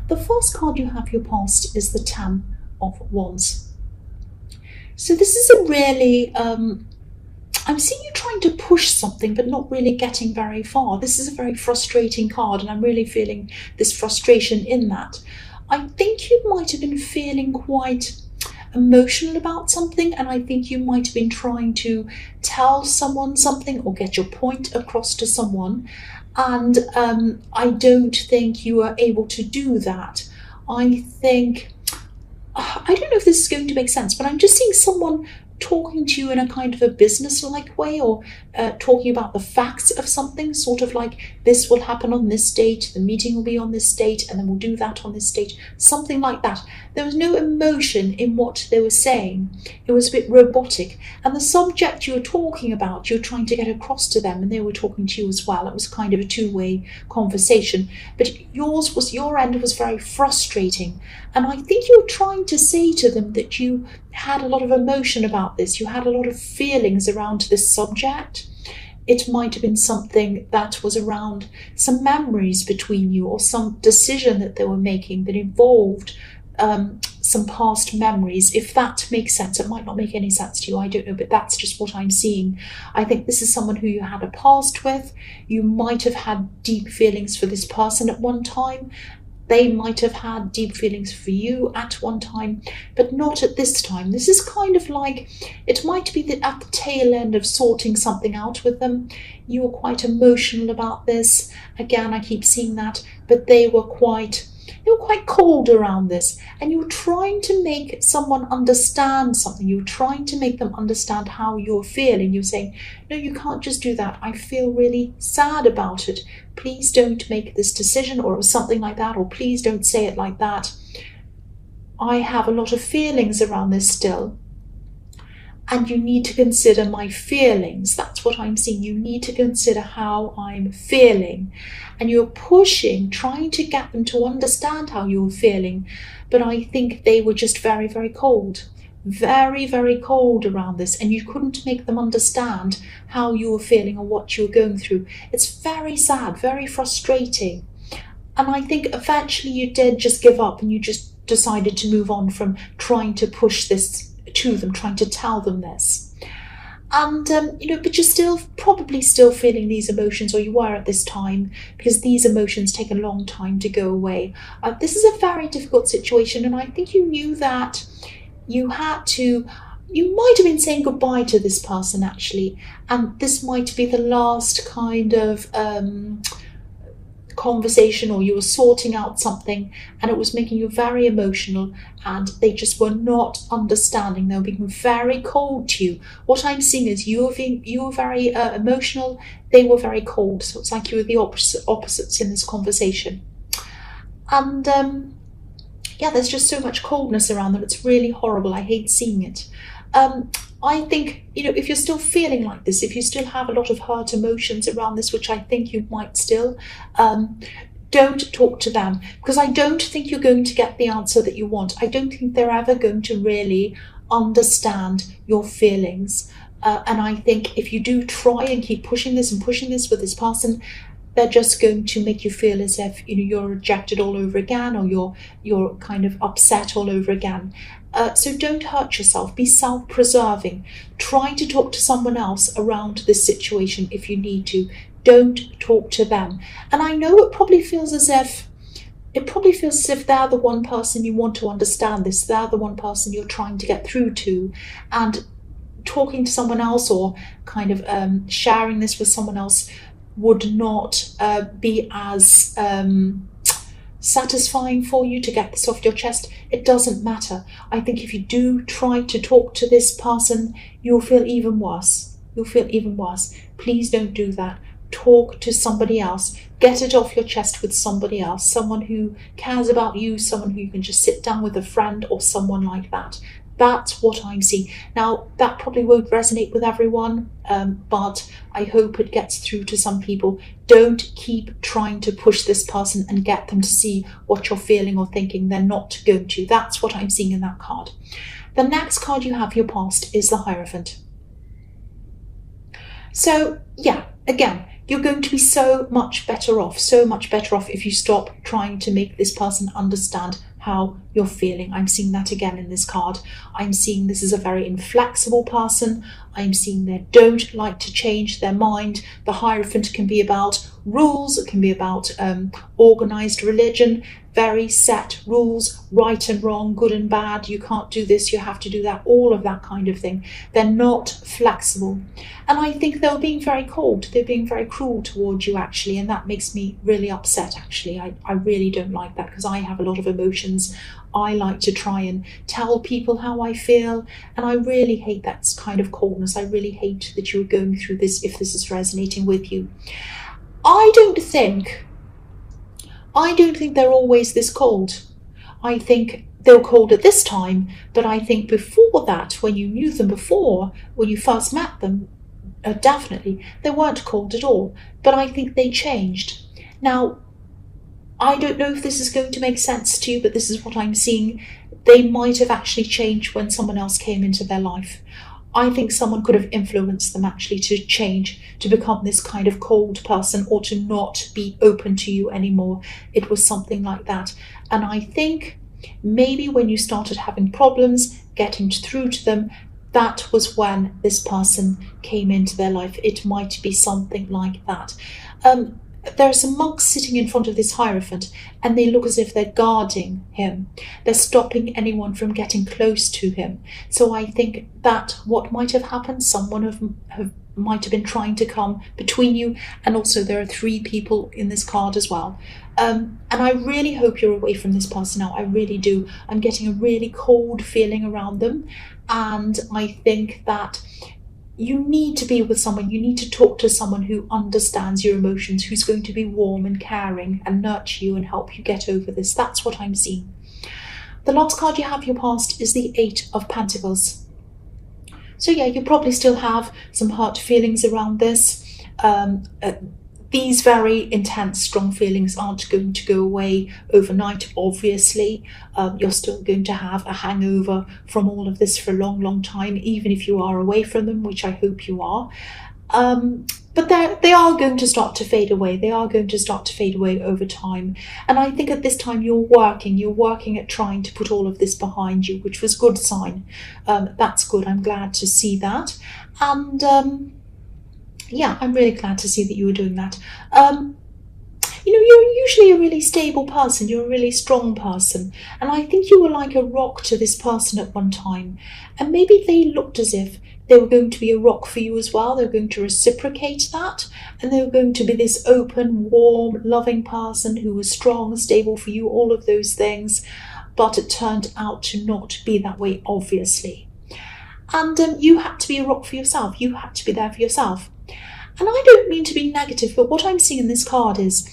The first card you have, your past, is the 10 of Wands. So this is a really, I'm seeing you trying to push something but not really getting very far. This is a very frustrating card, and I'm really feeling this frustration in that. I think you might have been feeling quite emotional about something, and I think you might have been trying to tell someone something or get your point across to someone, and I don't think you were able to do that. I don't know if this is going to make sense, but I'm just seeing someone talking to you in a kind of a business-like way, or talking about the facts of something, sort of like, this will happen on this date, the meeting will be on this date, and then we'll do that on this date, something like that. There was no emotion in what they were saying. It was a bit robotic, and the subject you were talking about, you were trying to get across to them, and they were talking to you as well. It was kind of a two-way conversation, but your end was very frustrating, and I think you were trying to say to them that you had a lot of emotion about this, you had a lot of feelings around this subject. It might have been something that was around some memories between you, or some decision that they were making that involved some past memories, if that makes sense. It might not make any sense to you, I don't know, but that's just what I'm seeing. I think this is someone who you had a past with. You might have had deep feelings for this person at one time. They might have had deep feelings for you at one time, but not at this time. This is kind of like, it might be that at the tail end of sorting something out with them, you were quite emotional about this. Again, I keep seeing that, but they were quite cold around this, and you were trying to make someone understand something. You were trying to make them understand how you're feeling. You're saying, no, you can't just do that. I feel really sad about it. Please don't make this decision, or something like that, or please don't say it like that. I have a lot of feelings around this still, and you need to consider my feelings. That's what I'm seeing. You need to consider how I'm feeling. And you're pushing, trying to get them to understand how you're feeling. But I think they were just very, very cold. Very, very cold around this. And you couldn't make them understand how you were feeling or what you were going through. It's very sad, very frustrating. And I think eventually you did just give up, and you just decided to move on from trying to push this to them, trying to tell them this. And but you're probably still feeling these emotions, or you were at this time, because these emotions take a long time to go away. This is a very difficult situation, and I think you knew that you might have been saying goodbye to this person, actually, and this might be the last kind of conversation, or you were sorting out something, and it was making you very emotional, and they just were not understanding. They were being very cold to you. What I'm seeing is you were very emotional, they were very cold. So it's like you were the opposites in this conversation. And there's just so much coldness around them. It's really horrible. I hate seeing it. I think, if you're still feeling like this, if you still have a lot of hurt emotions around this, which I think you might still, don't talk to them, because I don't think you're going to get the answer that you want. I don't think they're ever going to really understand your feelings. And I think if you do try and keep pushing this with this person, they're just going to make you feel as if you're rejected all over again, or you're kind of upset all over again. So don't hurt yourself. Be self-preserving. Try to talk to someone else around this situation if you need to. Don't talk to them. And I know it probably feels as if they're the one person you want to understand this. They're the one person you're trying to get through to, and talking to someone else, or kind of sharing this with someone else, would not be as satisfying for you to get this off your chest. It doesn't matter. I think if you do try to talk to this person, you'll feel even worse. Please don't do that. Talk to somebody else. Get it off your chest with somebody else, someone who cares about you, someone who you can just sit down with, a friend or someone like that. That's what I'm seeing. Now, that probably won't resonate with everyone, but I hope it gets through to some people. Don't keep trying to push this person and get them to see what you're feeling or thinking. They're not going to. That's what I'm seeing in that card. The next card you have, your past, is the Hierophant. So, again, you're going to be so much better off if you stop trying to make this person understand how you're feeling. I'm seeing that again in this card. I'm seeing this is a very inflexible person. I'm seeing they don't like to change their mind. The Hierophant can be about rules. It can be about organized religion, very set rules, right and wrong, good and bad. You can't do this, you have to do that, all of that kind of thing. They're not flexible. And I think they're being very cold. They're being very cruel towards you, actually, and that makes me really upset, actually. I really don't like that, because I have a lot of emotions. I like to try and tell people how I feel, and I really hate that kind of coldness. I really hate that you're going through this, if this is resonating with you. I don't think they're always this cold. I think they were cold at this time, but I think before that, when you knew them before, when you first met them, definitely, they weren't cold at all. But I think they changed. Now, I don't know if this is going to make sense to you, but this is what I'm seeing. They might have actually changed when someone else came into their life. I think someone could have influenced them actually to change, to become this kind of cold person, or to not be open to you anymore. It was something like that. And I think maybe when you started having problems getting through to them, that was when this person came into their life. It might be something like that. There are some monks sitting in front of this Hierophant, and they look as if they're guarding him. They're stopping anyone from getting close to him. So I think that what might have happened, someone might have been trying to come between you, and also there are 3 people in this card as well. And I really hope you're away from this person now. I really do. I'm getting a really cold feeling around them, and I think that you need to be with someone, you need to talk to someone who understands your emotions, who's going to be warm and caring and nurture you and help you get over this. That's what I'm seeing. The last card you have your past is the 8 of Pentacles. So yeah, you probably still have some hurt feelings around this. These very intense, strong feelings aren't going to go away overnight, obviously. You're still going to have a hangover from all of this for a long, long time, even if you are away from them, which I hope you are. But they are going to start to fade away. They are going to start to fade away over time. And I think at this time you're working at trying to put all of this behind you, which was a good sign. That's good. I'm glad to see that. And yeah, I'm really glad to see that you were doing that. You're usually a really stable person. You're a really strong person. And I think you were like a rock to this person at one time. And maybe they looked as if they were going to be a rock for you as well. They were going to reciprocate that. And they were going to be this open, warm, loving person who was strong, stable for you, all of those things. But it turned out to not be that way, obviously. And you had to be a rock for yourself. You had to be there for yourself. And I don't mean to be negative, but what I'm seeing in this card is,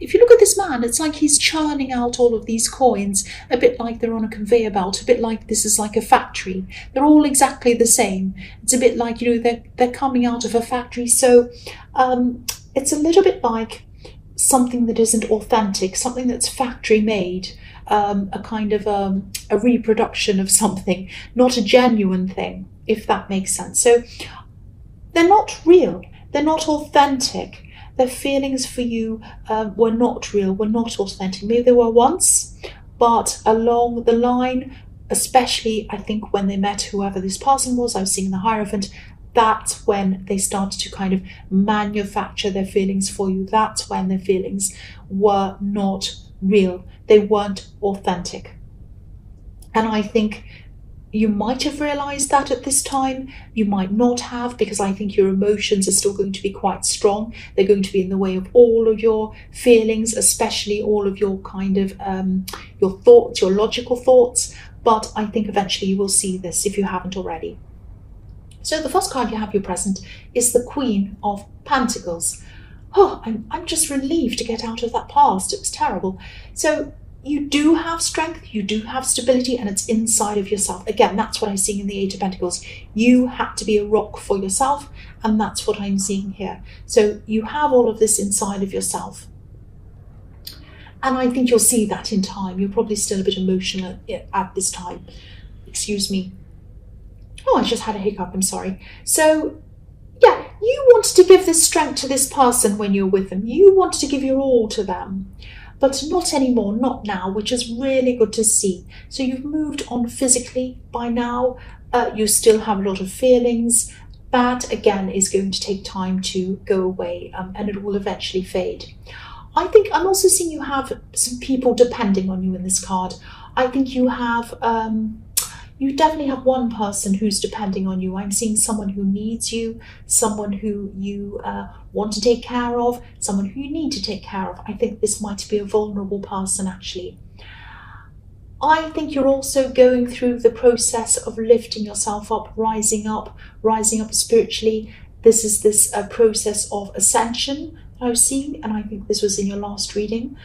if you look at this man, it's like he's churning out all of these coins, a bit like they're on a conveyor belt, a bit like this is like a factory. They're all exactly the same. It's a bit like, they're coming out of a factory. So it's a little bit like something that isn't authentic, something that's factory made, a kind of a reproduction of something, not a genuine thing, if that makes sense. So they're not real. They're not authentic. Their feelings for you were not real, were not authentic. Maybe they were once, but along the line, especially I think when they met whoever this person was, I was seeing the Hierophant, that's when they started to kind of manufacture their feelings for you. That's when their feelings were not real. They weren't authentic. And I think you might have realised that at this time. You might not have, because I think your emotions are still going to be quite strong. They're going to be in the way of all of your feelings, especially all of your kind of your thoughts, your logical thoughts. But I think eventually you will see this if you haven't already. So the first card you have your present is the Queen of Pentacles. Oh, I'm just relieved to get out of that past. It was terrible. So you do have strength, you do have stability, and it's inside of yourself. Again, that's what I'm seeing in the 8 of Pentacles. You had to be a rock for yourself, and that's what I'm seeing here. So you have all of this inside of yourself. And I think you'll see that in time. You're probably still a bit emotional at this time. Excuse me. Oh, I just had a hiccup, I'm sorry. So yeah, you wanted to give this strength to this person when you're with them. You wanted to give your all to them. But not anymore, not now, which is really good to see. So you've moved on physically by now. You still have a lot of feelings. That, again, is going to take time to go away, and it will eventually fade. I think I'm also seeing you have some people depending on you in this card. I think you have... you definitely have one person who's depending on you. I'm seeing someone who needs you, someone who you want to take care of, someone who you need to take care of. I think this might be a vulnerable person, actually. I think you're also going through the process of lifting yourself up, rising up spiritually. This is this process of ascension that I was seeing, and I think this was in your last reading.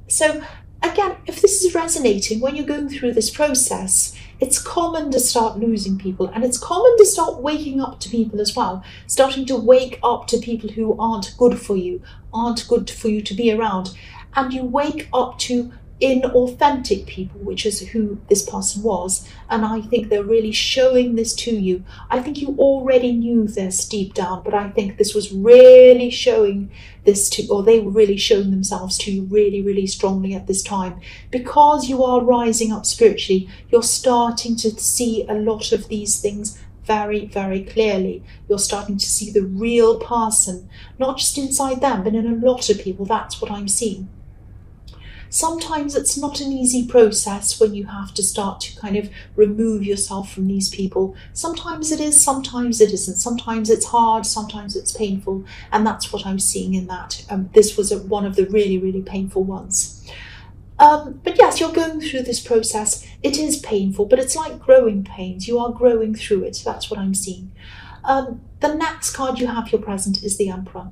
So again, if this is resonating, when you're going through this process, it's common to start losing people, and it's common to start waking up to people as well, starting to wake up to people who aren't good for you to be around. And you wake up to inauthentic people, which is who this person was, and I think they're really showing this to you. I think you already knew this deep down, but I think this was really showing this to, or they were really showing themselves to you really, really strongly at this time. Because you are rising up spiritually, you're starting to see a lot of these things very, very clearly. You're starting to see the real person, not just inside them, but in a lot of people. That's what I'm seeing. Sometimes it's not an easy process when you have to start to kind of remove yourself from these people. Sometimes it is, sometimes it isn't. Sometimes it's hard, sometimes it's painful. And that's what I'm seeing in that. This was one of the really, really painful ones. But yes, you're going through this process. It is painful, but it's like growing pains. You are growing through it. That's what I'm seeing. The next card you have your present is the Emperor.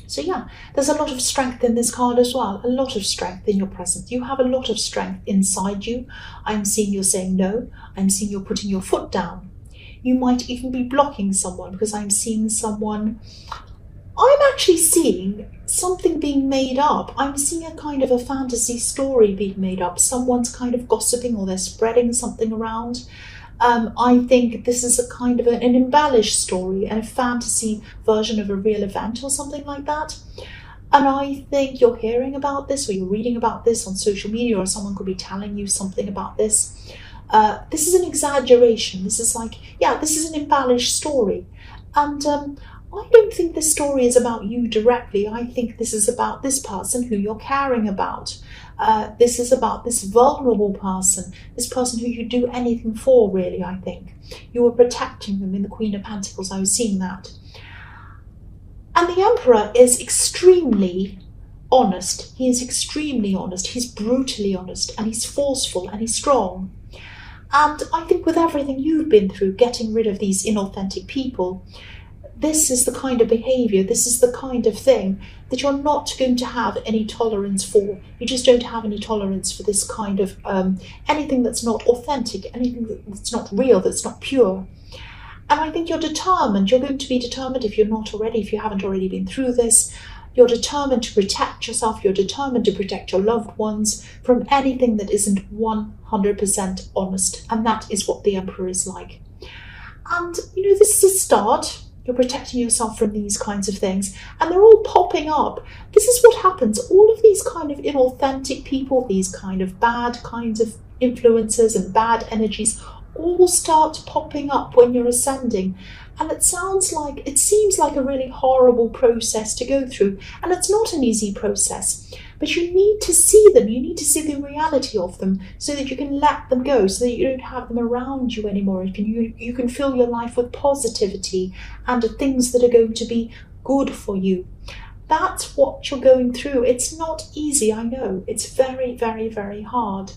So yeah, there's a lot of strength in this card as well, a lot of strength in your present. You have a lot of strength inside you. I'm seeing you're saying no. I'm seeing you're putting your foot down. You might even be blocking someone, because I'm seeing someone... I'm actually seeing something being made up. I'm seeing a kind of a fantasy story being made up. Someone's kind of gossiping, or they're spreading something around. I think this is a kind of an embellished story and a fantasy version of a real event or something like that. And I think you're hearing about this, or you're reading about this on social media, or someone could be telling you something about this. This is an exaggeration. This is like, yeah, this is an embellished story. And I don't think this story is about you directly. I think this is about this person who you're caring about. This is about this vulnerable person, this person who you'd do anything for, really, I think. You were protecting them in the Queen of Pentacles. I was seeing that. And the Emperor is extremely honest. He is extremely honest. He's brutally honest, and he's forceful, and he's strong. And I think with everything you've been through, getting rid of these inauthentic people, this is the kind of behaviour, this is the kind of thing that you're not going to have any tolerance for. You just don't have any tolerance for this kind of anything that's not authentic, anything that's not real, that's not pure. And I think you're determined. You're going to be determined, if you're not already, if you haven't already been through this. You're determined to protect yourself. You're determined to protect your loved ones from anything that isn't 100% honest. And that is what the Emperor is like. And, you know, this is a start. You're protecting yourself from these kinds of things, and they're all popping up. This is what happens. All of these kind of inauthentic people, these kind of bad kinds of influences and bad energies, all start popping up when you're ascending. And it seems like a really horrible process to go through. And it's not an easy process, but you need to see them. You need to see the reality of them so that you can let them go, so that you don't have them around you anymore. You can fill your life with positivity and things that are going to be good for you. That's what you're going through. It's not easy, I know. It's very, very, very hard.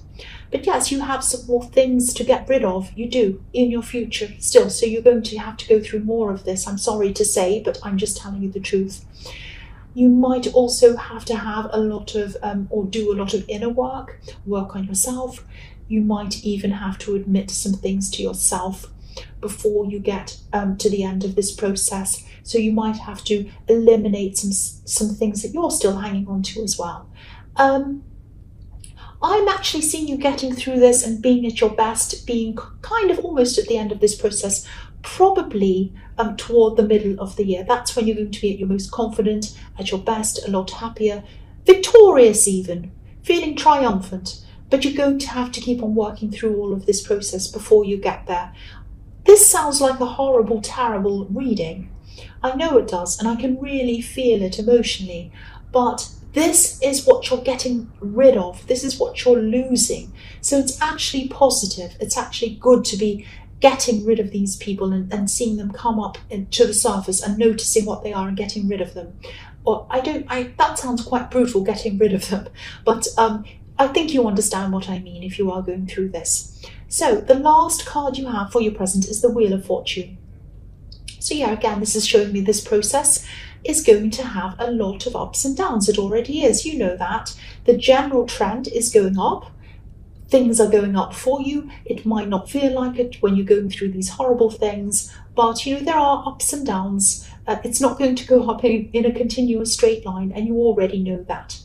But yes, you have some more things to get rid of. You do, in your future still. So you're going to have to go through more of this. I'm sorry to say, but I'm just telling you the truth. You might also have to have a lot of, or do a lot of inner work on yourself. You might even have to admit some things to yourself before you get to the end of this process. So you might have to eliminate some things that you're still hanging on to as well. I'm actually seeing you getting through this and being at your best, being kind of almost at the end of this process probably toward the middle of the year. That's when you're going to be at your most confident, at your best, a lot happier, victorious even, feeling triumphant. But you're going to have to keep on working through all of this process before you get there. This sounds like a horrible, terrible reading. I know it does, and I can really feel it emotionally, but this is what you're getting rid of. This is what you're losing. So it's actually positive. It's actually good to be getting rid of these people and seeing them come up to the surface and noticing what they are and getting rid of them. Or that sounds quite brutal, getting rid of them, but I think you understand what I mean if you are going through this. So the last card you have for your present is the Wheel of Fortune. So yeah, again, this is showing me this process is going to have a lot of ups and downs. It already is, you know that. The general trend is going up. Things are going up for you. It might not feel like it when you're going through these horrible things, but there are ups and downs. It's not going to go up in a continuous straight line, and you already know that.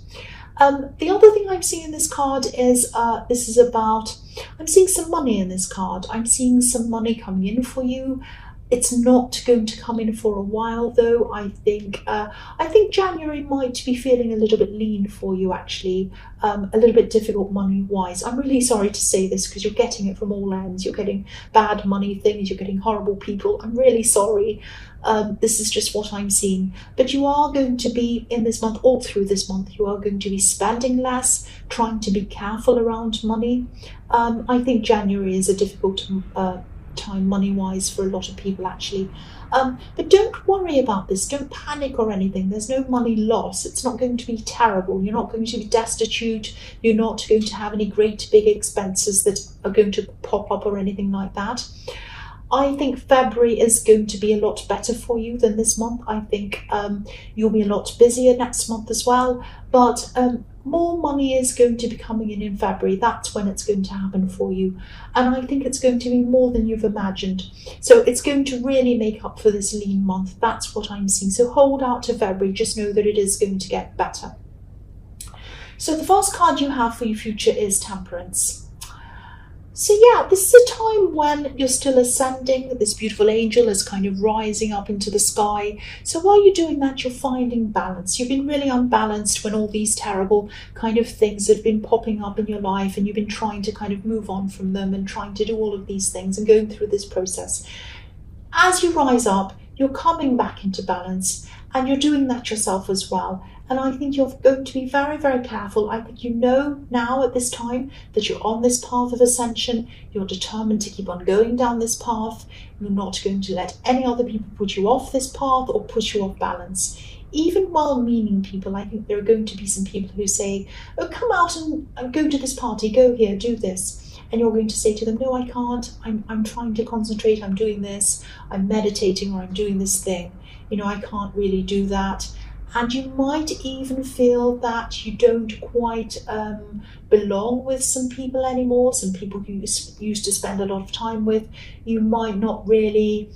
The other thing I'm seeing in this card is this is about, I'm seeing some money in this card. I'm seeing some money coming in for you. It's not going to come in for a while, though. I think January might be feeling a little bit lean for you, actually, a little bit difficult money-wise. I'm really sorry to say this because you're getting it from all ends. You're getting bad money things. You're getting horrible people. I'm really sorry. This is just what I'm seeing. But you are going to be, in this month, all through this month, you are going to be spending less, trying to be careful around money. I think January is a difficult time money-wise for a lot of people, actually. But don't worry about this. Don't panic or anything. There's no money loss. It's not going to be terrible. You're not going to be destitute. You're not going to have any great big expenses that are going to pop up or anything like that. I think February is going to be a lot better for you than this month. I think you'll be a lot busier next month as well. But more money is going to be coming in February. That's when it's going to happen for you. And I think it's going to be more than you've imagined. So it's going to really make up for this lean month. That's what I'm seeing. So hold out to February. Just know that it is going to get better. So the first card you have for your future is Temperance. So yeah, this is a time when you're still ascending. This beautiful angel is kind of rising up into the sky. So while you're doing that, you're finding balance. You've been really unbalanced when all these terrible kind of things have been popping up in your life, and you've been trying to kind of move on from them and trying to do all of these things and going through this process. As you rise up, you're coming back into balance, and you're doing that yourself as well. And I think you're going to be very, very careful. I think you know now at this time that you're on this path of ascension. You're determined to keep on going down this path. You're not going to let any other people put you off this path or push you off balance. Even well-meaning people, I think there are going to be some people who say, oh, come out and go to this party, go here, do this. And you're going to say to them, no, I can't. I'm trying to concentrate. I'm doing this. I'm meditating, or I'm doing this thing. I can't really do that. And you might even feel that you don't quite belong with some people anymore, some people who you used to spend a lot of time with. You might not really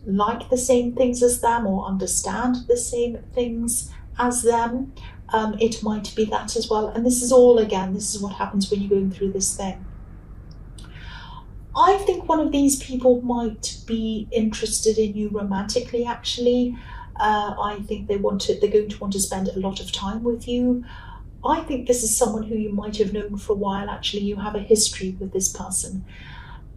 like the same things as them or understand the same things as them. It might be that as well. And this is all, again, this is what happens when you're going through this thing. I think one of these people might be interested in you romantically, actually. I think they're going to want to spend a lot of time with you. I think this is someone who you might have known for a while, actually. You have a history with this person.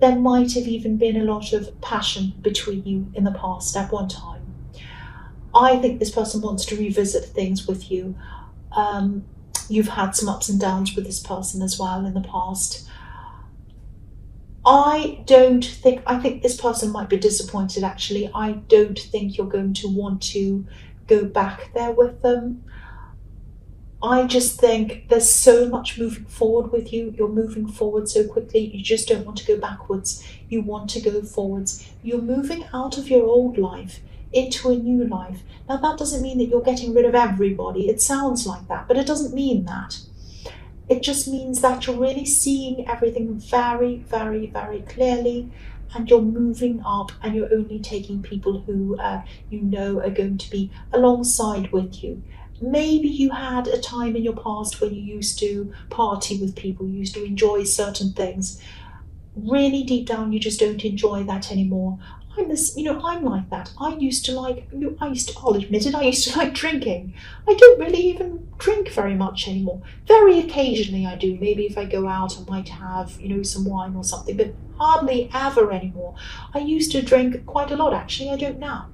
There might have even been a lot of passion between you in the past at one time. I think this person wants to revisit things with you. You've had some ups and downs with this person as well in the past. I think this person might be disappointed, actually. I don't think you're going to want to go back there with them. I just think there's so much moving forward with you. You're moving forward so quickly. You just don't want to go backwards. You want to go forwards. You're moving out of your old life into a new life. Now, that doesn't mean that you're getting rid of everybody. It sounds like that, but it doesn't mean that. It just means that you're really seeing everything very, very, very clearly, and you're moving up, and you're only taking people who you know are going to be alongside with you. Maybe you had a time in your past when you used to party with people, you used to enjoy certain things. Really deep down, you just don't enjoy that anymore. I'm this, I'm like that. I'll admit it, I used to like drinking. I don't really even drink very much anymore. Very occasionally I do. Maybe if I go out, I might have, some wine or something, but hardly ever anymore. I used to drink quite a lot, actually. I don't now.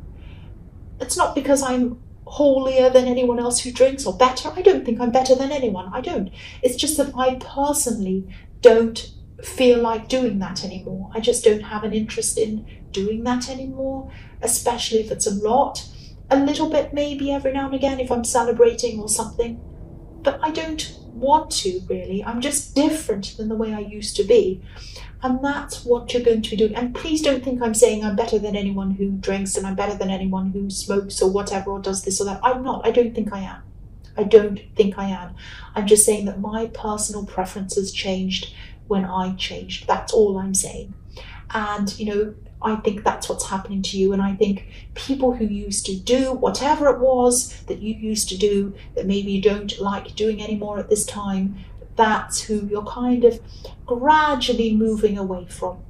It's not because I'm holier than anyone else who drinks or better. I don't think I'm better than anyone. I don't. It's just that I personally don't feel like doing that anymore. I just don't have an interest in doing that anymore, especially if it's a lot. A little bit maybe every now and again if I'm celebrating or something. But I don't want to really. I'm just different than the way I used to be. And that's what you're going to be doing. And please don't think I'm saying I'm better than anyone who drinks and I'm better than anyone who smokes or whatever or does this or that. I'm not. I don't think I am. I don't think I am. I'm just saying that my personal preferences changed when I changed. That's all I'm saying. And, I think that's what's happening to you. And I think people who used to do whatever it was that you used to do that maybe you don't like doing anymore at this time, that's who you're kind of gradually moving away from.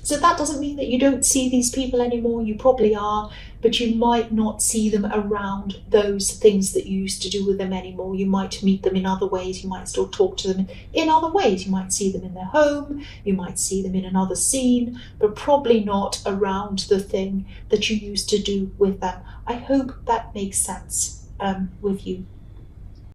So that doesn't mean that you don't see these people anymore. You probably are, but you might not see them around those things that you used to do with them anymore. You might meet them in other ways. You might still talk to them in other ways. You might see them in their home. You might see them in another scene, but probably not around the thing that you used to do with them. I hope that makes sense with you.